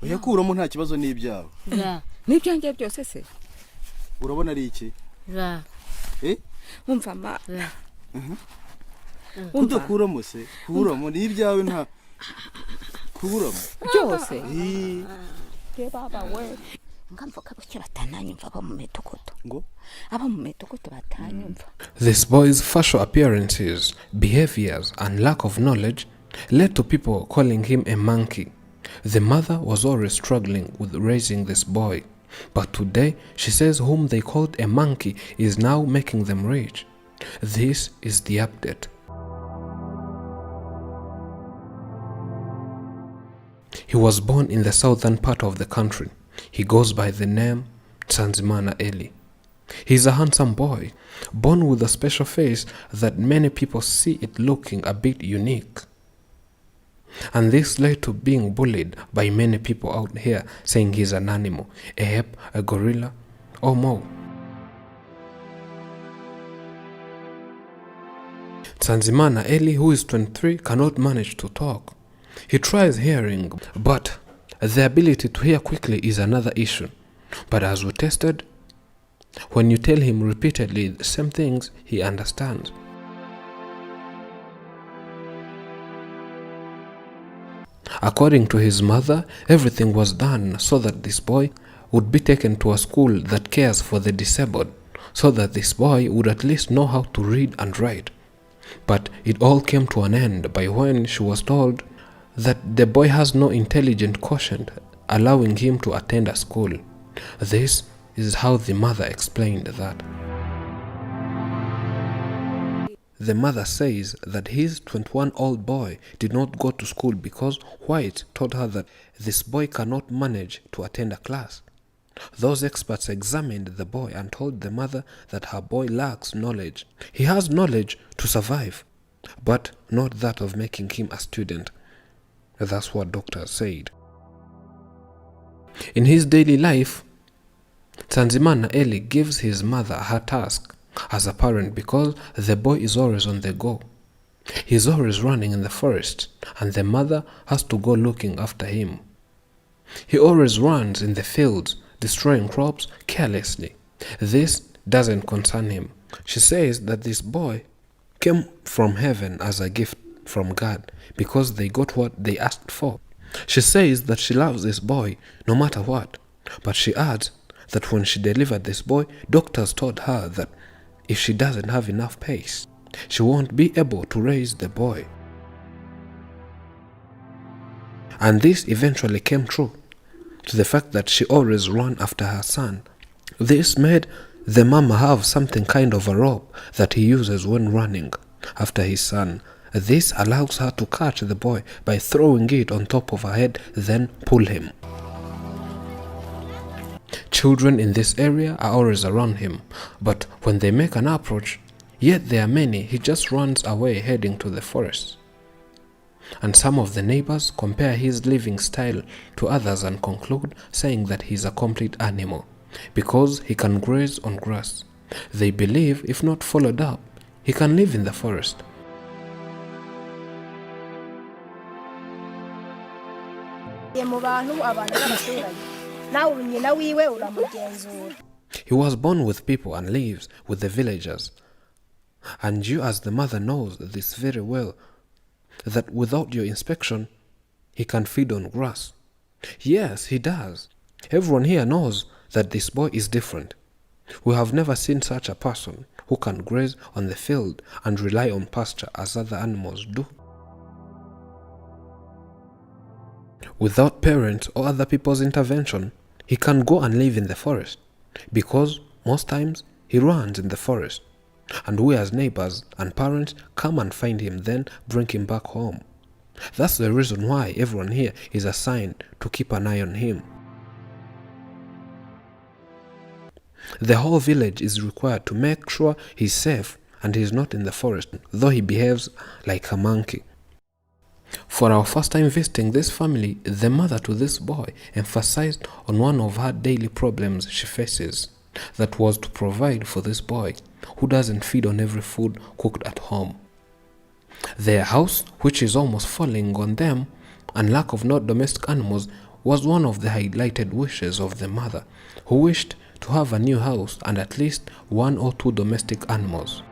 Yakuramo nta kibazo n'ibyawe. N'ibyanjye byose se. Urabona ari iki? Umva ma. Kudakuramo se, kuramo n'ibyawe nta kuramo. Byose. Baba we. Ngamvuka buke batananyumva aba mu metukutu. Ngo? Aba mu metukutu batanyumva. This boy's facial appearances, behaviors, and lack of knowledge led to people calling him a monkey. The mother was always struggling with raising this boy, but today she says whom they called a monkey is now making them rich. This is the update. He was born in the southern part of the country. He goes by the name Tsanzimana Eli. He's a handsome boy, born with a special face that many people see it looking a bit unique. And this led to being bullied by many people out here, saying he's an animal, a ape, a gorilla, or more. Tsanzimana Eli, who is 23, cannot manage to talk. He tries hearing, but the ability to hear quickly is another issue. But as we tested, when you tell him repeatedly the same things, he understands. According to his mother, everything was done so that this boy would be taken to a school that cares for the disabled, so that this boy would at least know how to read and write. But it all came to an end by when she was told that the boy has no intelligent quotient, allowing him to attend a school. This is how the mother explained that. The mother says that his 21-year-old boy did not go to school because White told her that this boy cannot manage to attend a class. Those experts examined the boy and told the mother that her boy lacks knowledge. He has knowledge to survive, but not that of making him a student. That's what doctors said. In his daily life, Tsanzimana Eli gives his mother her task as a parent because the boy is always on the go. He's always running in the forest, and the mother has to go looking after him. He always runs in the fields, destroying crops carelessly. This doesn't concern him. She says that this boy came from heaven as a gift from God because they got what they asked for. She says that she loves this boy no matter what, but she adds that when she delivered this boy, doctors told her that if she doesn't have enough pace, she won't be able to raise the boy. And this eventually came true, to the fact that she always ran after her son. This made the mama have something kind of a rope that he uses when running after his son. This allows her to catch the boy by throwing it on top of her head, then pull him. Children in this area are always around him, but when they make an approach, yet there are many, he just runs away heading to the forest. And some of the neighbors compare his living style to others and conclude, saying that he's a complete animal because he can graze on grass. They believe if not followed up, he can live in the forest. He was born with people and lives with the villagers. And you as the mother knows this very well, that without your inspection, he can feed on grass. Yes, he does. Everyone here knows that this boy is different. We have never seen such a person who can graze on the field and rely on pasture as other animals do. Without parents or other people's intervention, he can go and live in the forest, because most times he runs in the forest, and we as neighbors and parents come and find him, then bring him back home. That's the reason why everyone here is assigned to keep an eye on him. The whole village is required to make sure he's safe and he's not in the forest, though he behaves like a monkey. For our first time visiting this family, the mother to this boy emphasized on one of her daily problems she faces. That was to provide for this boy who doesn't feed on every food cooked at home. Their house, which is almost falling on them, and lack of not domestic animals, was one of the highlighted wishes of the mother, who wished to have a new house and at least 1 or 2 domestic animals.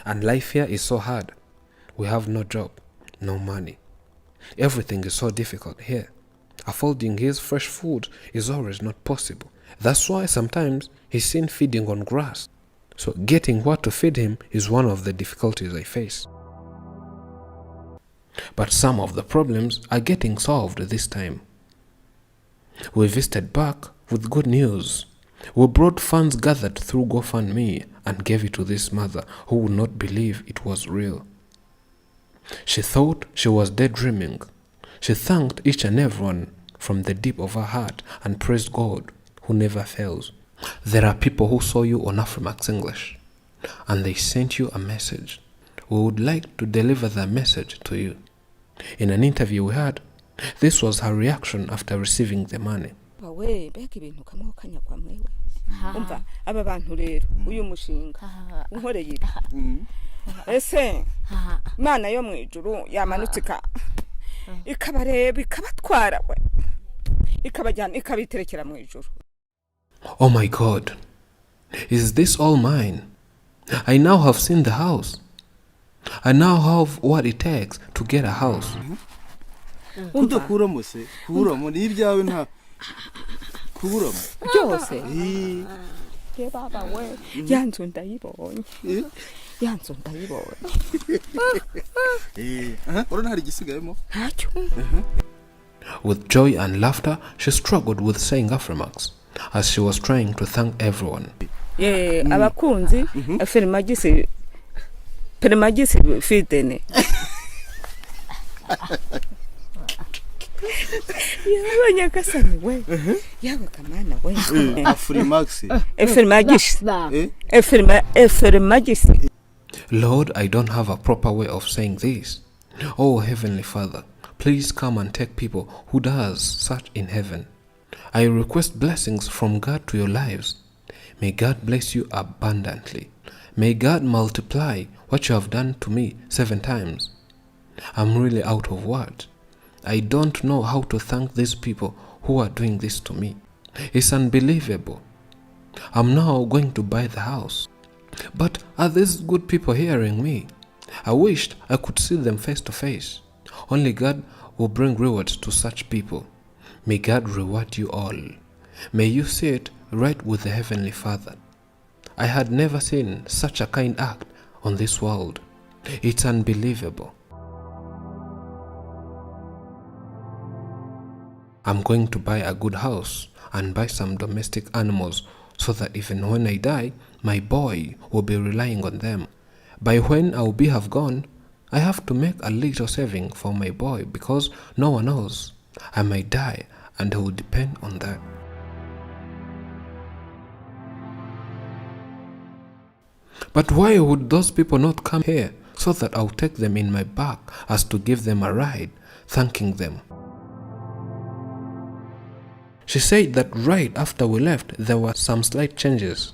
And life here is so hard. We have no job, no money. Everything is so difficult here. Affording his fresh food is always not possible. That's why sometimes he's seen feeding on grass. So getting what to feed him is one of the difficulties I face. But some of the problems are getting solved this time. We visited back with good news. We brought funds gathered through GoFundMe and gave it to this mother who would not believe it was real. She thought she was daydreaming. She thanked each and everyone from the deep of her heart and praised God who never fails. There are people who saw you on Afrimax English and they sent you a message. We would like to deliver that message to you. In an interview we had, this was her reaction after receiving the money. we beka ibintu kamwe kanyagwa mwewe umva aba bantu rero uyu mushinga unkoreye ese Imana yo mwijuru yamanutse ikabareba ikabatwara we ikabajyana ikabiterekera mwijuru. Oh my God, is this all mine? I now have seen the house. I now have what it takes to get a house. kudakuramo se kuramo ni ibyawe nta kuramo byose ye baba we yanzu ndayibonye yanzu ndayibonye urona hari gisigayemo ntacyo. With joy and laughter, she struggled with saying Afrimax as she was trying to thank everyone. Abakunzi Permagisi fitene yabanya kasani we yawe kamana we Afrimax Efrimagisi. Lord, I don't have a proper way of saying this. Oh Heavenly Father, please come and take people who does such in heaven. I request blessings from God to your lives. May God bless you abundantly. May God multiply what you have done to me 7 times. I'm really out of words. I don't know how to thank these people who are doing this to me. It's unbelievable. I'm now going to buy the house. But are these good people hearing me? I wished I could see them face to face. Only God will bring rewards to such people. May God reward you all. May you see it right with the Heavenly Father. I had never seen such a kind act on this world. It's unbelievable. I'm going to buy a good house and buy some domestic animals so that even when I die, my boy will be relying on them. By when I will have gone, I have to make a little saving for my boy because no one knows. I might die and I will depend on that. But why would those people not come here so that I'll take them in my back as to give them a ride, thanking them? She said that right after we left, there were some slight changes.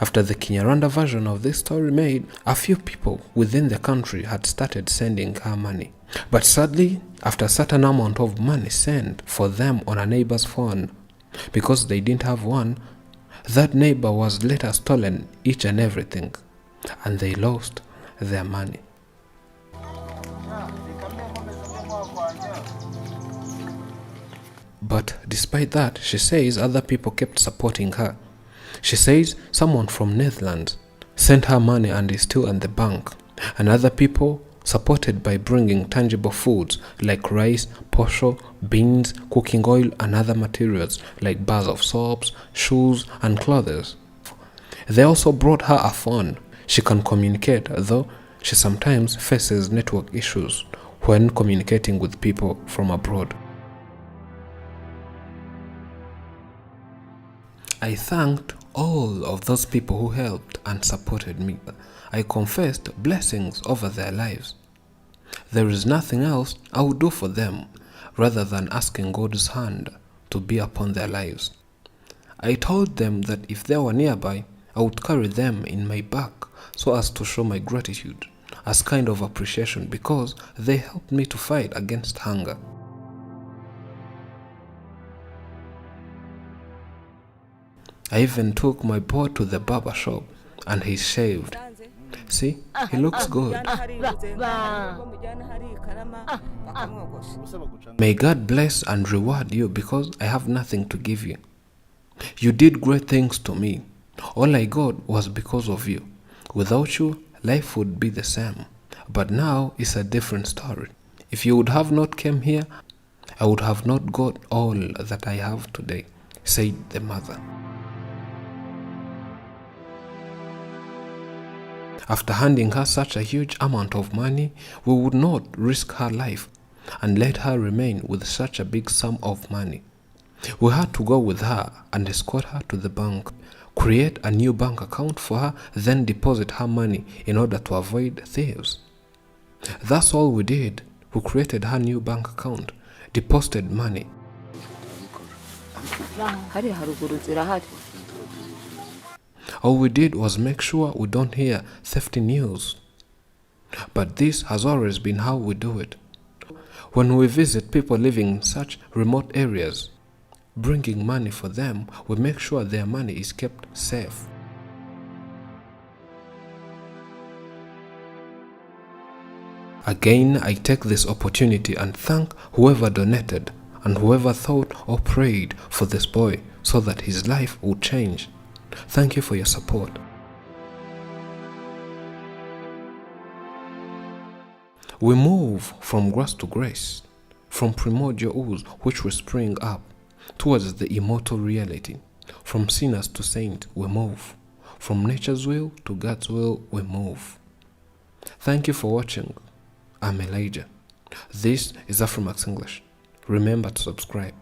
After the Kinyarwanda version of this story made, a few people within the country had started sending her money. But sadly, after a certain amount of money sent for them on a neighbor's phone, because they didn't have one, that neighbor was later stolen each and everything, and they lost their money. But despite that, she says other people kept supporting her. She says someone from Netherlands sent her money and is still in the bank, and other people supported by bringing tangible foods like rice, posho, beans, cooking oil, and other materials like bars of soaps, shoes, and clothes. They also brought her a phone. She can communicate, though she sometimes faces network issues when communicating with people from abroad. I thanked all of those people who helped and supported me. I confessed blessings over their lives. There is nothing else I would do for them rather than asking God's hand to be upon their lives. I told them that if they were nearby, I would carry them in my back so as to show my gratitude as kind of appreciation because they helped me to fight against hunger. I even took my boy to the barber shop and he shaved. See, he looks good. May God bless and reward you because I have nothing to give you. You did great things to me. All I got was because of you. Without you, life would be the same. But now it's a different story. If you would have not come here, I would have not got all that I have today, said the mother. After handing her such a huge amount of money, we would not risk her life and let her remain with such a big sum of money. We had to go with her and escort her to the bank, create a new bank account for her, then deposit her money in order to avoid thieves. That's all we did. We created her new bank account, deposited money. All we did was make sure we don't hear safety news. But this has always been how we do it. When we visit people living in such remote areas, bringing money for them, we make sure their money is kept safe. Again, I take this opportunity and thank whoever donated and whoever thought or prayed for this boy so that his life would change. Thank you for your support. We move from grace to grace, from primordial ooze which will spring up towards the immortal reality. From sinners to saints we move. From nature's will to God's will we move. Thank you for watching. I'm Elijah. This is Afromax English. Remember to subscribe.